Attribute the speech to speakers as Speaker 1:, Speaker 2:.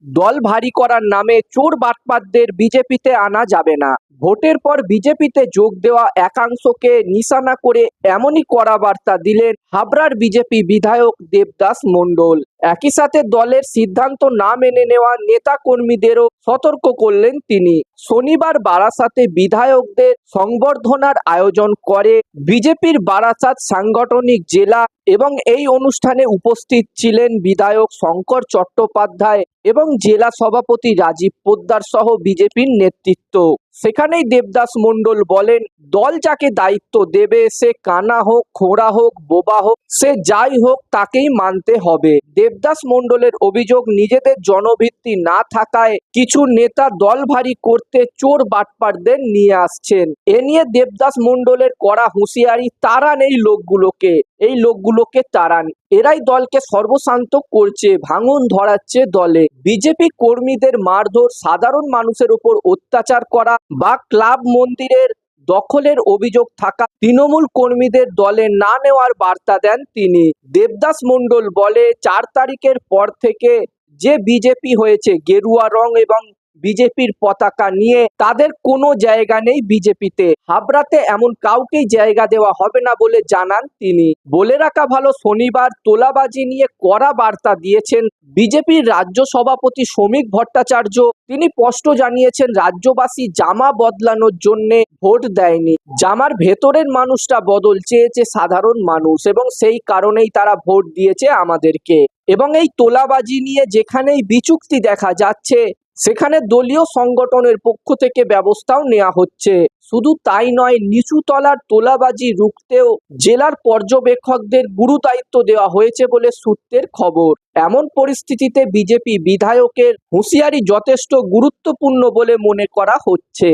Speaker 1: দল ভারী করার নামে চোর বাটপারদের বিজেপিতে আনা যাবে না। ভোটের পর বিজেপিতে যোগ দেওয়া একাংশকে নিশানা করে এমনই কড়া বার্তা দিলেন হাবড়ার বিজেপি বিধায়ক দেবদাস মণ্ডল। একই সাথে দলের সিদ্ধান্ত না মেনে নেওয়া নেতা কর্মীদেরও সতর্ক করলেন তিনি। শনিবার বারাসাতে বিধায়কদের সংবর্ধনার আয়োজন করে বিজেপির বারাসাত সাংগঠনিক জেলা এবং এই অনুষ্ঠানে উপস্থিত ছিলেন বিধায়ক শঙ্কর চট্টোপাধ্যায় এবং জেলা সভাপতি রাজীব পোদ্দার সহ বিজেপির নেতৃত্ব। সেখানেই দেবদাস মণ্ডল বলেন, দল যাকে দায়িত্ব দেবে সে কানা হোক, খোঁড়া হোক, বোবা হোক, সে যাই হোক তাকেই মানতে হবে। দেবদাস মণ্ডলের অভিযোগ, নিজেদের জনভিত্তি না থাকায় কিছু নেতা দল ভারী করতে চোর বাটপারদের নিয়ে আসছেন। এ নিয়ে দেবদাস মণ্ডলের কড়া হুঁশিয়ারি, তাড়ান এই লোকগুলোকে তাড়ান। এরাই দলকে সর্বশান্ত করছে, ভাঙন ধরাচ্ছে দলে। বিজেপি কর্মীদের মারধর, সাধারণ মানুষের উপর অত্যাচার করা বা ক্লাব মন্দিরের দখলের অভিযোগ থাকা তৃণমূল কর্মীদের দলে না নেওয়ার বার্তা দেন তিনি। দেবদাস মণ্ডল বলে, 4 তারিখের পর থেকে যে বিজেপি হয়েছে গেরুয়া রং এবং বিজেপির পতাকা নিয়ে, তাদের কোনো জায়গা নেই বিজেপিতে। হাবড়াতে এমন কাউকেই জায়গা দেওয়া হবে না বলে জানান তিনি। বলে রাখা ভালো, শনিবার তোলাবাজি নিয়ে কড়া বার্তা দিয়েছেন বিজেপির রাজ্য সভাপতি শ্রমিক ভট্টাচার্য। তিনি স্পষ্ট জানিয়েছেন, রাজ্যবাসী জামা বদলানোর জন্য ভোট দেয়নি, জামার ভেতরের মানুষটা বদল চেয়েছে সাধারণ মানুষ, এবং সেই কারণেই তারা ভোট দিয়েছে আমাদেরকে। এবং এই তোলাবাজি নিয়ে যেখানেই বিচুক্তি দেখা যাচ্ছে সেখানে দলীয় সংগঠনের পক্ষ থেকে ব্যবস্থাও নেওয়া হচ্ছে। শুধু তাই নয়, নিচু তলার তোলাবাজি রুখতেও জেলার পর্যবেক্ষকদের গুরু দায়িত্ব দেওয়া হয়েছে বলে সূত্রের খবর। এমন পরিস্থিতিতে বিজেপি বিধায়কের হুঁশিয়ারি যথেষ্ট গুরুত্বপূর্ণ বলে মনে করা হচ্ছে।